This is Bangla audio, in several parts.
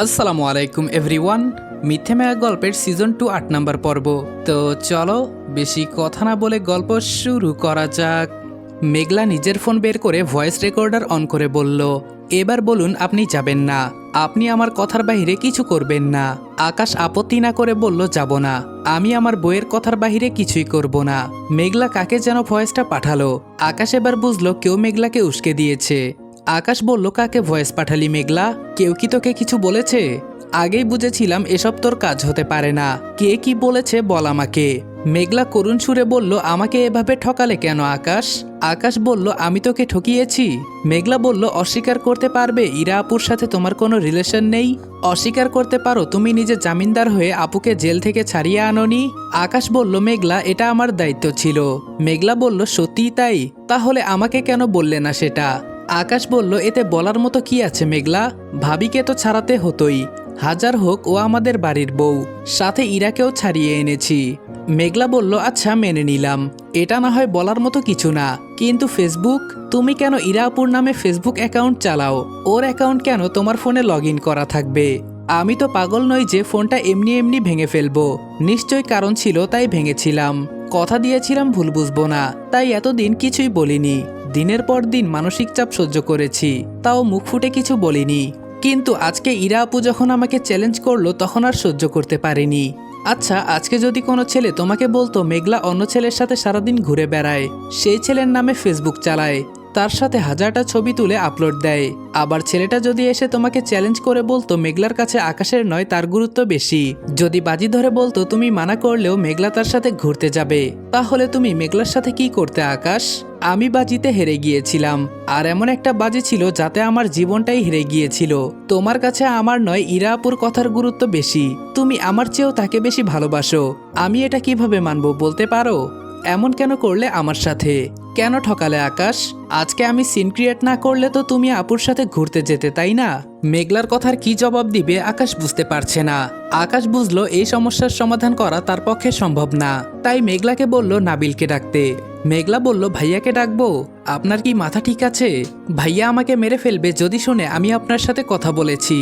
আসসালামু আলাইকুম এভরিওয়ান। মিথ্যে মেয়া গল্পের সিজন 2 8 নাম্বার পর্ব। তো চলো বেশি কথা না বলে গল্প শুরু করা যাক। মেঘলা নিজের ফোন বের করে ভয়েস রেকর্ডার অন করে বলল, এবার বলুন আপনি যাবেন না, আপনি আমার কথার বাইরে কিছু করবেন না। আকাশ আপত্তি না করে বলল, যাব না, আমি আমার বইয়ের কথার বাইরে কিছুই করব না। মেঘলা কাকে যেন ভয়েসটা পাঠালো। আকাশ এবার বুঝলো কেউ মেঘলাকে উস্কে দিয়েছে। আকাশ বলল, কাকে ভয়েস পাঠালি মেঘলা? কেউ কি তোকে কিছু বলেছে? আগেই বুঝেছিলাম এসব তোর কাজ হতে পারে না। কে কি বলেছে বল আমাকে। মেঘলা করুণ সুরে বলল, আমাকে এভাবে ঠকালে কেন আকাশ? আকাশ বলল, আমি তোকে ঠকিয়েছি? মেঘলা বলল, অস্বীকার করতে পারবে ইরা আপুর সাথে তোমার কোনো রিলেশন নেই? অস্বীকার করতে পারো তুমি নিজে জামিনদার হয়ে আপুকে জেল থেকে ছাড়িয়ে আনোনি? আকাশ বলল, মেঘলা এটা আমার দায়িত্ব ছিল। মেঘলা বলল, সত্যিই তাই? তাহলে আমাকে কেন বললে না সেটা? আকাশ বলল, এতে বলার মতো কি আছে মেঘলা? ভাবিকে তো ছাড়াতে হতোই, হাজার হোক ও আমাদের বাড়ির বউ, সাথে ইরাকেও ছাড়িয়ে এনেছি। মেঘলা বলল, আচ্ছা মেনে নিলাম, এটা না হয় বলার মতো কিছু না, কিন্তু ফেসবুক, তুমি কেন ইরা আপুর নামে ফেসবুক অ্যাকাউন্ট চালাও? ওর অ্যাকাউন্ট কেন তোমার ফোনে লগ ইন করা থাকবে? আমি তো পাগল নই যে ফোনটা এমনি এমনি ভেঙে ফেলবো, নিশ্চয়ই কারণ ছিল তাই ভেঙেছিলাম। কথা দিয়েছিলাম ভুল বুঝবো না, তাই এতদিন কিছুই বলিনি। দিনের পর দিন মানসিক চাপ সহ্য করেছি, তাও মুখ ফুটে কিছু বলিনি। কিন্তু আজকে ইরা আপু যখন আমাকে চ্যালেঞ্জ করলো তখন আর সহ্য করতে পারিনি। আচ্ছা, আজকে যদি কোনো ছেলে তোমাকে বলতো মেঘলা অন্য ছেলের সাথে সারাদিন ঘুরে বেড়ায়, সেই ছেলের নামে ফেসবুক চালায়, তার সাথে হাজারটা ছবি তুলে আপলোড দেয়, আবার ছেলেটা যদি এসে তোমাকে চ্যালেঞ্জ করে বলতো মেঘলার কাছে আকাশের নয় তার গুরুত্ব বেশি, যদি বাজি ধরে বলতো তুমি মানা করলেও মেঘলা তার সাথে ঘুরতে যাবে, তাহলে তুমি মেঘলার সাথে কি করতে আকাশ? আমি বাজিতে হেরে গিয়েছিলাম, আর এমন একটা বাজি ছিল যাতে আমার জীবনটাই হেরে গিয়েছিল। তোমার কাছে আমার নয় ইরা আপুর কথার গুরুত্ব বেশি, তুমি আমার চেয়েও তাকে বেশি ভালোবাসো। আমি এটা কিভাবে মানবো বলতে পারো? এমন কেন করলে আমার সাথে? কেন ঠকালে আকাশ? আজকে আমি সিন ক্রিয়েট না করলে তো তুমি আপুর সাথে ঘুরতে যেতে, তাই না? মেঘলার কথার কি জবাব দিবে আকাশ বুঝতে পারছে না। আকাশ বুঝলো এই সমস্যার সমাধান করা তার পক্ষে সম্ভব না, তাই মেঘলাকে বলল নাবিলকে ডাকতে। মেঘলা বলল, ভাইয়াকে ডাকবো? আপনার কি মাথা ঠিক আছে? ভাইয়া আমাকে মেরে ফেলবে যদি শুনে আমি আপনার সাথে কথা বলেছি।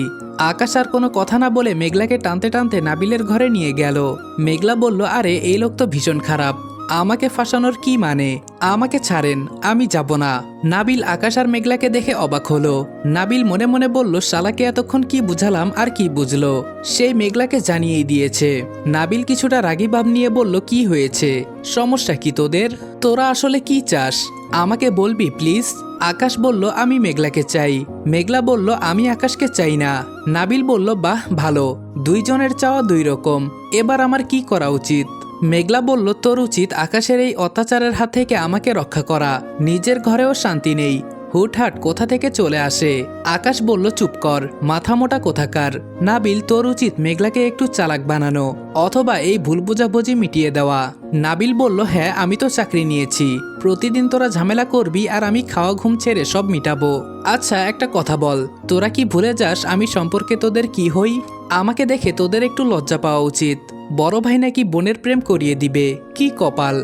আকাশ আর কোনো কথা না বলে মেঘলাকে টানতে টানতে নাবিলের ঘরে নিয়ে গেল। মেঘলা বলল, আরে এই লোক তো ভীষণ খারাপ, আমাকে ফাঁসানোর কি মানে? আমাকে ছাড়েন, আমি যাব না। নাবিল আকাশ আর মেঘলাকে দেখে অবাক হলো। নাবিল মনে মনে বলল, শালাকে এতক্ষণ কি বুঝালাম আর কি বুঝলো? সেই মেঘলাকে জানিয়েই দিয়েছে। নাবিল কিছুটা রাগী ভাব নিয়ে বলল, কি হয়েছে? সমস্যা কি তোদের? তোরা আসলে কি চাস আমাকে বলবি প্লিজ? আকাশ বলল, আমি মেঘলাকে চাই। মেঘলা বলল, আমি আকাশকে চাই না। নাবিল বলল, বাহ ভালো, দুইজনের চাওয়া দুই রকম, এবার আমার কি করা উচিত? মেঘলা বলল, তোর উচিত আকাশের এই অত্যাচারের হাত থেকে আমাকে রক্ষা করা, নিজের ঘরেও শান্তি নেই, হুটহাট কোথা থেকে চলে আসে। আকাশ বলল, চুপ কর, মাথা মোটা কোথাকার। নাবিল, তোর উচিত মেঘলাকে একটু চালাক বানানো, অথবা এই ভুল বোঝাবুঝি মিটিয়ে দেওয়া। নাবিল বলল, হ্যাঁ আমি তো চাকরি নিয়েছি, প্রতিদিন তোরা ঝামেলা করবি আর আমি খাওয়া ঘুম ছেড়ে সব মিটাবো। আচ্ছা একটা কথা বল, তোরা কি ভুলে যাস আমি সম্পর্কে তোদের কি হই? আমাকে দেখে তোদের একটু লজ্জা পাওয়া উচিত। বড় ভাই নাকি বোনের প্রেম করিয়ে দিবে, কি কপাল।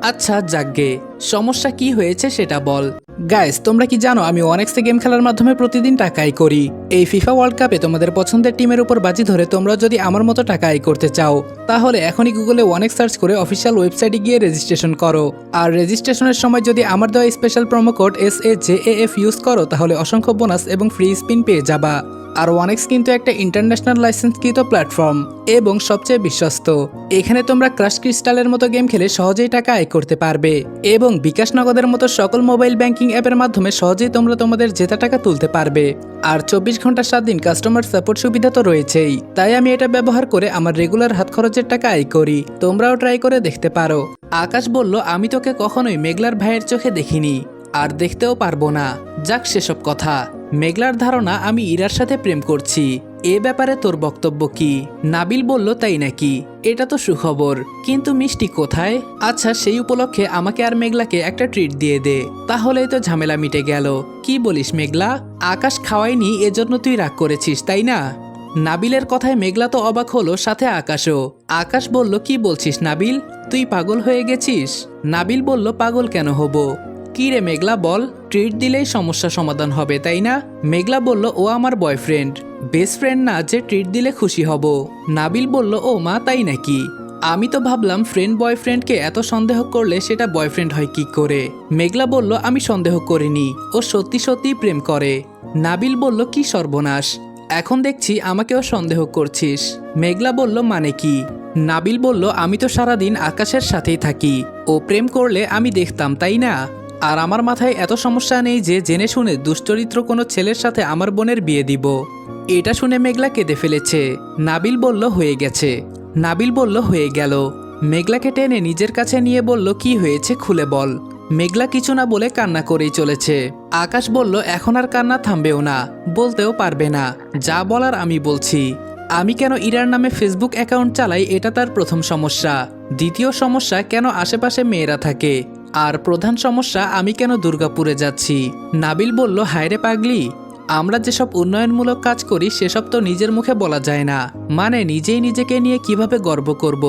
আচ্ছা যাকগে, সমস্যা কি হয়েছে সেটা বল। গাইস, তোমরা কি জানো আমি ওয়ানেক্সে গেম খেলার মাধ্যমে প্রতিদিন টাকা আয় করি। এই ফিফা ওয়ার্ল্ড কাপে তোমাদের পছন্দের টিমের উপর বাজি ধরে তোমরা যদি আমার মতো টাকা আয় করতে চাও, তাহলে এখনই গুগলে ওয়ানেক্স সার্চ করে অফিসিয়াল ওয়েবসাইটে গিয়ে রেজিস্ট্রেশন করো। আর রেজিস্ট্রেশনের সময় যদি আমার দেওয়া special promo code SAJAF use করো, তাহলে অসংখ্য বোনাস এবং ফ্রি স্পিন পেয়ে যাবা। আর ওয়ানেক্স কিন্তু একটা ইন্টারন্যাশনাল লাইসেন্সকৃত প্ল্যাটফর্ম এবং সবচেয়ে বিশ্বস্ত। এখানে তোমরা ক্রাশ ক্রিস্টালের মতো গেম খেলে সহজেই টাকা আয় করতে পারবে, এবং বিকাশ নগদের মতো সকল মোবাইল ব্যাংকিং অ্যাপের মাধ্যমে সহজেই তোমরা তোমাদের জেতা টাকা তুলতে পারবে। আর 24 ঘন্টা 7 দিন কাস্টমার সাপোর্ট সুবিধা তো রয়েছেই। তাই আমি এটা ব্যবহার করে আমার রেগুলার হাত খরচের টাকা আয় করি, তোমরাও ট্রাই করে দেখতে পারো। আকাশ বলল, আমি তোকে কখনোই মেঘলার ভাইয়ের চোখে দেখিনি, আর দেখতেও পারবো না। যাক সেসব কথা। মেঘলার ধারণা আমি ইরার সাথে প্রেম করছি, এ ব্যাপারে তোর বক্তব্য কি? নাবিল বলল, তাই নাকি? এটা তো সুখবর, কিন্তু মিষ্টি কোথায়? আচ্ছা সেই উপলক্ষে আমাকে আর মেঘলাকে একটা ট্রিট দিয়ে দে, তাহলেই তো ঝামেলা মিটে গেল। কি বলিস মেঘলা? আকাশ খাওয়ায়নি এজন্য তুই রাগ করেছিস তাই না? নাবিলের কথায় মেঘলা তো অবাক হলো, সাথে আকাশও। আকাশ বলল, কি বলছিস নাবিল, তুই পাগল হয়ে গেছিস? নাবিল বলল, পাগল কেন হব? কি রে মেঘলা বল, ট্রিট দিলেই সমস্যা সমাধান হবে তাই না? মেঘলা বলল, ও আমার বয়ফ্রেন্ড, বেস্ট ফ্রেন্ড না যে ট্রিট দিলে খুশি হব। নাবিল বলল, ও মা, তাই নাকি? আমি তো ভাবলাম ফ্রেন্ড বয়ফ্রেন্ডকে এত সন্দেহ করলে সেটা বয়ফ্রেন্ড হয় কি করে। মেঘলা বলল, আমি সন্দেহ করিনি, ও সত্যি সত্যি প্রেম করে। নাবিল বলল, কি সর্বনাশ, এখন দেখছি আমাকেও সন্দেহ করছিস। মেঘলা বলল, মানে কি? নাবিল বলল, আমি তো সারাদিন আকাশের সাথেই থাকি, ও প্রেম করলে আমি দেখতাম, তাই না? আর আমার মাথায় এত সমস্যা নেই যে জেনে শুনে দুশ্চরিত্র কোনো ছেলের সাথে আমার বোনের বিয়ে দিব। এটা শুনে মেঘলা কেঁদে ফেলেছে। নাবিল বলল, হয়ে গেছে। নাবিল বলল, হয়ে গেল। মেঘলাকে টেনে নিজের কাছে নিয়ে বলল, কি হয়েছে খুলে বল। মেঘলা কিছু না বলে কান্না করেই চলেছে। আকাশ বলল, এখন আর কান্না থামবেও না, বলতেও পারবে না, যা বলার আমি বলছি। আমি কেন ইরার নামে ফেসবুক অ্যাকাউন্ট চালাই এটা তার প্রথম সমস্যা। দ্বিতীয় সমস্যা, কেন আশেপাশে মেয়েরা থাকে। আর প্রধান সমস্যা, আমি কেন দুর্গাপুরে যাচ্ছি। নাবিল বলল, হায়রে পাগলি, আমরা যেসব উন্নয়নমূলক কাজ করি সেসব তো নিজের মুখে বলা যায় না, মানে নিজেই নিজেকে নিয়ে কিভাবে গর্ব করব।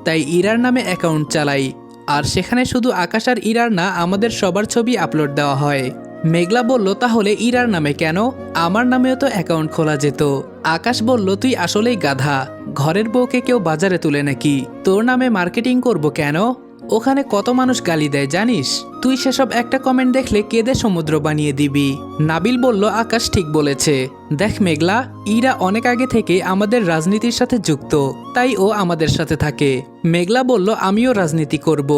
তাই ইরার নামে অ্যাকাউন্ট চালাই, আর সেখানে শুধু আকাশ আর ইরার না, আমাদের সবার ছবি আপলোড দেওয়া হয়। মেঘলা বলল, তাহলে ইরার নামে কেন? আমার নামেও তো অ্যাকাউন্ট খোলা যেত। আকাশ বলল, তুই আসলেই গাধা, ঘরের বউকে কেউ বাজারে তুলে নাকি? তোর নামে মার্কেটিং করব কেন? ওখানে কত মানুষ গালি দেয় জানিস? তুই সেসব একটা কমেন্ট দেখলে কেঁদে সমুদ্র বানিয়ে দিবি। নাবিল বলল, আকাশ ঠিক বলেছে। দেখ মেঘলা, ইরা অনেক আগে থেকে আমাদের রাজনীতির সাথে যুক্ত, তাই ও আমাদের সাথে থাকে। মেঘলা বলল, আমিও রাজনীতি করব।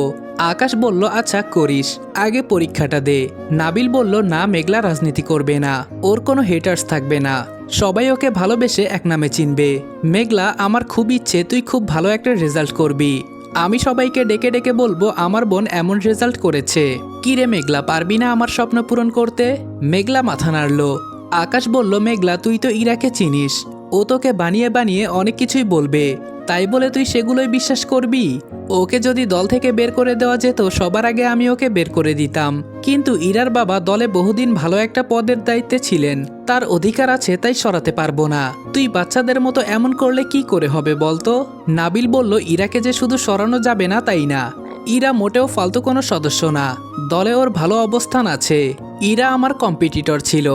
আকাশ বলল, আচ্ছা করিস, আগে পরীক্ষাটা দে। নাবিল বলল, না, মেঘলা রাজনীতি করবে না, ওর কোনো হেটার্স থাকবে না, সবাই ওকে ভালোবেসে এক নামে চিনবে। মেঘলা, আমার খুব ইচ্ছে তুই খুব ভালো একটা রেজাল্ট করবি, আমি সবাইকে ডেকে ডেকে বলবো আমার বোন এমন রেজাল্ট করেছে। কি রে মেঘলা, পারবি না আমার স্বপ্ন পূরণ করতে? মেঘলা মাথা নাড়ল। আকাশ বলল, মেঘলা, তুই তো ইরাকে চিনিস, ও তোকে বানিয়ে বানিয়ে অনেক কিছুই বলবে, তাই বলে তুই সেগুলোই বিশ্বাস করবি? ওকে যদি দল থেকে বের করে দেওয়া যেত সবার আগে আমি ওকে বের করে দিতাম, কিন্তু ইরার বাবা দলে বহুদিন ভালো একটা পদের দায়িত্বে ছিলেন, তার অধিকার আছে, তাই সরাতে পারবো না। তুই বাচ্চাদের মতো এমন করলে কি করে হবে বলতো? নাবিল বলল, ইরাকে যে শুধু সরানো যাবে না তাই না, ইরা মোটেও ফালতু কোনো সদস্য না, দলে ওর ভালো অবস্থান আছে। ইরা আমার কম্পিটিটর ছিল,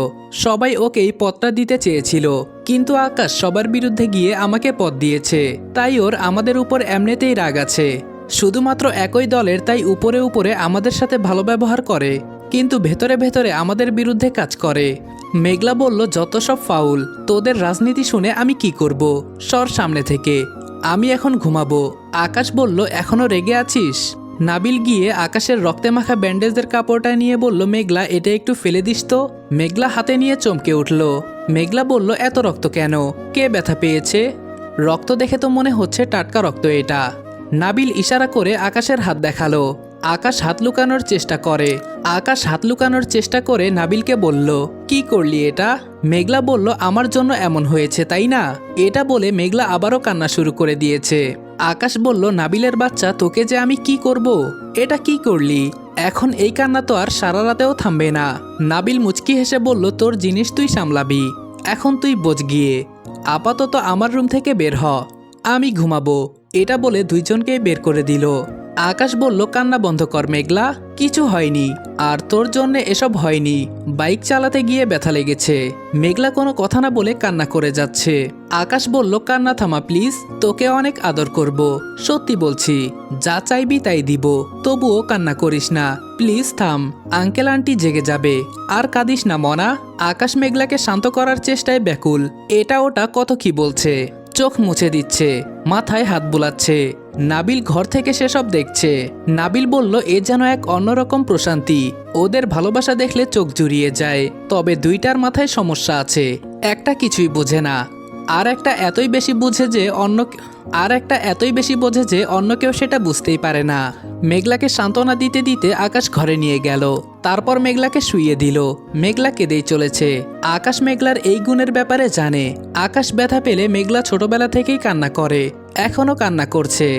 সবাই ওকেই পদটা দিতে চেয়েছিল, কিন্তু আকাশ সবার বিরুদ্ধে গিয়ে আমাকে পদ দিয়েছে, তাই ওর আমাদের উপর এমনিতেই রাগ আছে। শুধুমাত্র একই দলের, তাই উপরে উপরে আমাদের সাথে ভালো ব্যবহার করে, কিন্তু ভেতরে ভেতরে আমাদের বিরুদ্ধে কাজ করে। মেঘলা বলল, যত সব ফাউল, তোদের রাজনীতি শুনে আমি কি করব, সর সামনে থেকে, আমি এখন ঘুমাবো। আকাশ বলল, এখনো রেগে আছিস? নাবিল গিয়ে আকাশের রক্তে মাখা ব্যান্ডেজের কাপড়টা নিয়ে বলল, মেঘলা, এটা একটু ফেলে দিস তো। মেঘলা হাতে নিয়ে চমকে উঠল। মেঘলা বলল, এত রক্ত কেন? কে ব্যথা পেয়েছে? রক্ত দেখে তো মনে হচ্ছে টাটকা রক্ত এটা। নাবিল ইশারা করে আকাশের হাত দেখালো। আকাশ হাত লুকানোর চেষ্টা করে নাবিলকে বলল, কি করলি এটা? মেঘলা বলল, আমার জন্য এমন হয়েছে তাই না? এটা বলে মেঘলা আবারও কান্না শুরু করে দিয়েছে। আকাশ বলল, নাবিলের বাচ্চা, তোকে যে আমি কি করব? এটা কি করলি? এখন এই কান্না তো আর সারা রাতেও থামবে না। নাবিল মুচকি হেসে বলল, তোর জিনিস তুই সামলাবি, এখন তুই বোঝ গিয়ে, আপাতত আমার রুম থেকে বের হ, আমি ঘুমাবো। এটা বলে দুইজনকেই বের করে দিল। আকাশ বলল, কান্না বন্ধ কর মেঘলা, কিছু হয়নি, আর তোর জন্য এসব হয়নি, বাইক চালাতে গিয়ে ব্যথা লেগেছে। মেঘলা কোনো কথা না বলে কান্না করে যাচ্ছে। আকাশ বলল, কান্না থামা প্লিজ, তোকে অনেক আদর করব, সত্যি বলছি, যা চাইবি তাই দিব, তবুও কান্না করিস না, প্লিজ থাম, আঙ্কেল আন্টি জেগে যাবে, আর কাঁদিস না মনা। আকাশ মেঘলাকে শান্ত করার চেষ্টায় ব্যাকুল, এটা ওটা কত কি বলছে, চোখ মুছে দিচ্ছে, মাথায় হাত বুলাচ্ছে। নাবিল ঘর থেকে সেসব দেখছে। নাবিল বলল, এ যেন এক অন্যরকম প্রশান্তি, ওদের ভালোবাসা দেখলে চোখ জুড়িয়ে যায়, তবে দুইটার মাথায় সমস্যা আছে, একটা কিছুই বোঝে না, আর একটা এতই বেশি বোঝে যে অন্য কেউ সেটা বুঝতেই পারে না। মেঘলাকে সান্ত্বনা দিতে দিতে আকাশ ঘরে নিয়ে গেল, তারপর মেঘলাকে শুইয়ে দিল। মেঘলা কেঁদেই চলেছে। আকাশ মেঘলার এই গুণের ব্যাপারে জানে। আকাশ ব্যথা পেলে মেঘলা ছোটবেলা থেকেই কান্না করে, এখনও কান্না করছে,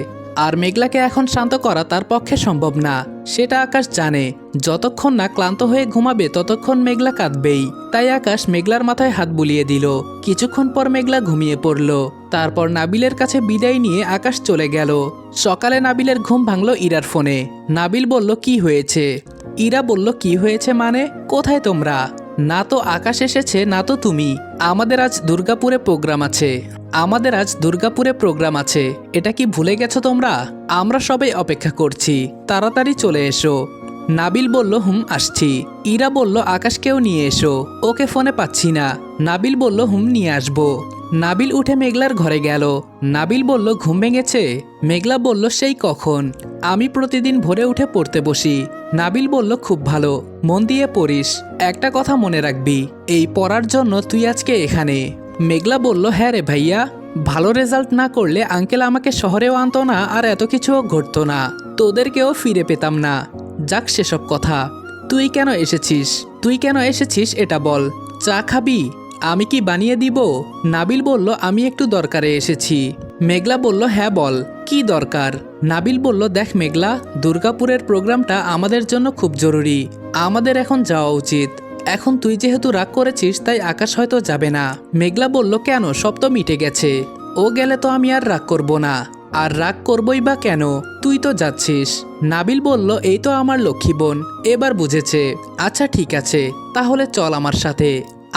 আর মেঘলাকে এখন শান্ত করা তার পক্ষে সম্ভব না, সেটা আকাশ জানে। যতক্ষণ না ক্লান্ত হয়ে ঘুমাবে ততক্ষণ মেঘলা কাঁদবেই, তাই আকাশ মেঘলার মাথায় হাত বুলিয়ে দিল। কিছুক্ষণ পর মেঘলা ঘুমিয়ে পড়ল। তারপর নাবিলের কাছে বিদায় নিয়ে আকাশ চলে গেল। সকালে নাবিলের ঘুম ভাঙল ইরার ফোনে। নাবিল বলল, কি হয়েছে? ইরা বলল, কি হয়েছে মানে, কোথায় তোমরা? না তো আকাশ এসেছে না তো তুমি। আমাদের আজ দুর্গাপুরে প্রোগ্রাম আছে। এটা কি ভুলে গেছো তোমরা? আমরা সবাই অপেক্ষা করছি, তাড়াতাড়ি চলে এসো। নাবিল বলল হুম আসছি। ইরা বলল আকাশকেও নিয়ে এসো, ওকে ফোনে পাচ্ছি না। নাবিল বলল হুম নিয়ে আসবো। নাবিল উঠে মেঘলার ঘরে গেল। নাবিল বলল ঘুম ভেঙেছে? মেঘলা বলল সেই কখন, আমি প্রতিদিন ভোরে উঠে পড়তে বসি। নাবিল বলল খুব ভালো, মন দিয়ে পড়িস। একটা কথা মনে রাখবি, এই পড়ার জন্য তুই আজকে এখানে। মেঘলা বলল হ্যাঁ রে ভাইয়া, ভালো রেজাল্ট না করলে আঙ্কেল আমাকে শহরেও আনতো না, আর এত কিছুও ঘটতো না, তোদেরকেও ফিরে পেতাম না। যাক সেসব কথা, তুই কেন এসেছিস এটা বল। চা খাবি? আমি কি বানিয়ে দিব? নাবিল বলল আমি একটু দরকারে এসেছি। মেঘলা বলল হ্যাঁ বল, কি দরকার? নাবিল বলল দেখ মেঘলা, দুর্গাপুরের প্রোগ্রামটা আমাদের জন্য খুব জরুরি, আমাদের এখন যাওয়া উচিত। এখন তুই যেহেতু রাগ করেছিস তাই আকাশ হয়তো যাবে না। মেঘলা বলল কেন, সব তো মিটে গেছে, ও গেলে তো আমি আর রাগ করব না। আর রাগ করবই বা কেন, তুই তো যাচ্ছিস। নাবিল বলল এই তো আমার লক্ষ্মী বোন, এবার বুঝেছে। আচ্ছা ঠিক আছে, তাহলে চল আমার সাথে।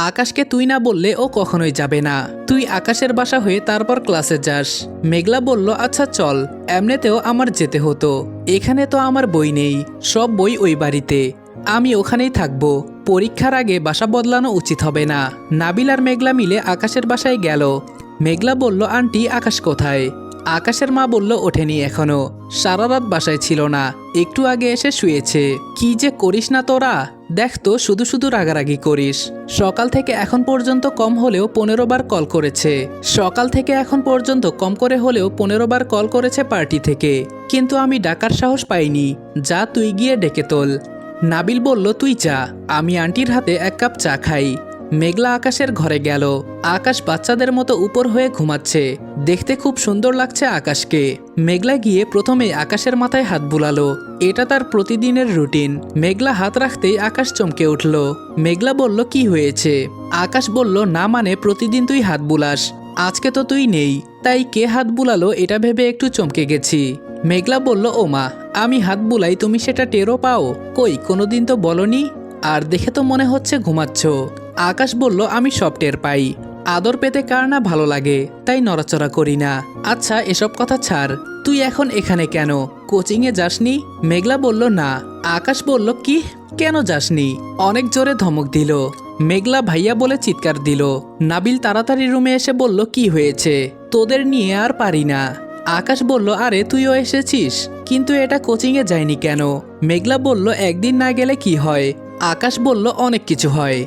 আকাশকে তুই না বললে ও কখনোই যাবে না, তুই আকাশের বাসা হয়ে তারপর ক্লাসে যাস। মেঘলা বলল আচ্ছা চল, এমনিতেও আমার যেতে হতো, এখানে তো আমার বই নেই, সব বই ওই বাড়িতে, আমি ওখানেই থাকবো। পরীক্ষার আগে বাসা বদলানো উচিত হবে না। নাবিল আর মেঘলা মিলে আকাশের বাসায় গেল। মেঘলা বলল আন্টি আকাশ কোথায়? আকাশের মা বলল ওঠেনি এখনো, সারা রাত বাসায় ছিল না, একটু আগে এসে শুয়েছে। কি যে করিস না তোরা, দেখ তো শুধু শুধু রাগারাগি করিস। সকাল থেকে এখন পর্যন্ত কম হলেও 15 বার কল করেছে পার্টি থেকে, কিন্তু আমি ডাকার সাহস পাইনি। যা তুই গিয়ে ডেকে তোল। নাবিল বলল তুই যা, আমি আন্টির হাতে 1 কাপ চা খাই। মেঘলা আকাশের ঘরে গেল। আকাশ বাচ্চাদের মতো উপর হয়ে ঘুমাচ্ছে, দেখতে খুব সুন্দর লাগছে আকাশকে। মেঘলা গিয়ে প্রথমে আকাশের মাথায় হাত বুলালো, এটা তার প্রতিদিনের রুটিন। মেঘলা হাত রাখতেই আকাশ চমকে উঠল। মেঘলা বলল কি হয়েছে? আকাশ বলল না মানে প্রতিদিন তুই হাত বুলাস, আজকে তো তুই নেই, তাই কে হাত বুলালো এটা ভেবে একটু চমকে গেছি। মেঘলা বলল ও মা, আমি হাত বুলাই তুমি সেটা টেরও পাও? কই কোনোদিন তো বলনি, আর দেখে তো মনে হচ্ছে ঘুমাচ্ছ। আকাশ বলল আমি সব টের পাই, আদর পেতে কার না ভালো লাগে, তাই নড়াচড়া করি না। আচ্ছা এসব কথা ছাড়, তুই এখন এখানে কেন, কোচিংয়ে যাসনি? মেঘলা বলল না। আকাশ বলল কি, কেন যাসনি? অনেক জোরে ধমক দিল। মেঘলা ভাইয়া বলে চিৎকার দিল। নাবিল তাড়াতাড়ি রুমে এসে বলল কি হয়েছে, তোদের নিয়ে আর পারি না। আকাশ বলল আরে তুইও এসেছিস, কিন্তু এটা কোচিংয়ে যায়নি কেন? মেঘলা বলল একদিন না গেলে কি হয়? আকাশ বলল অনেক কিছু হয়।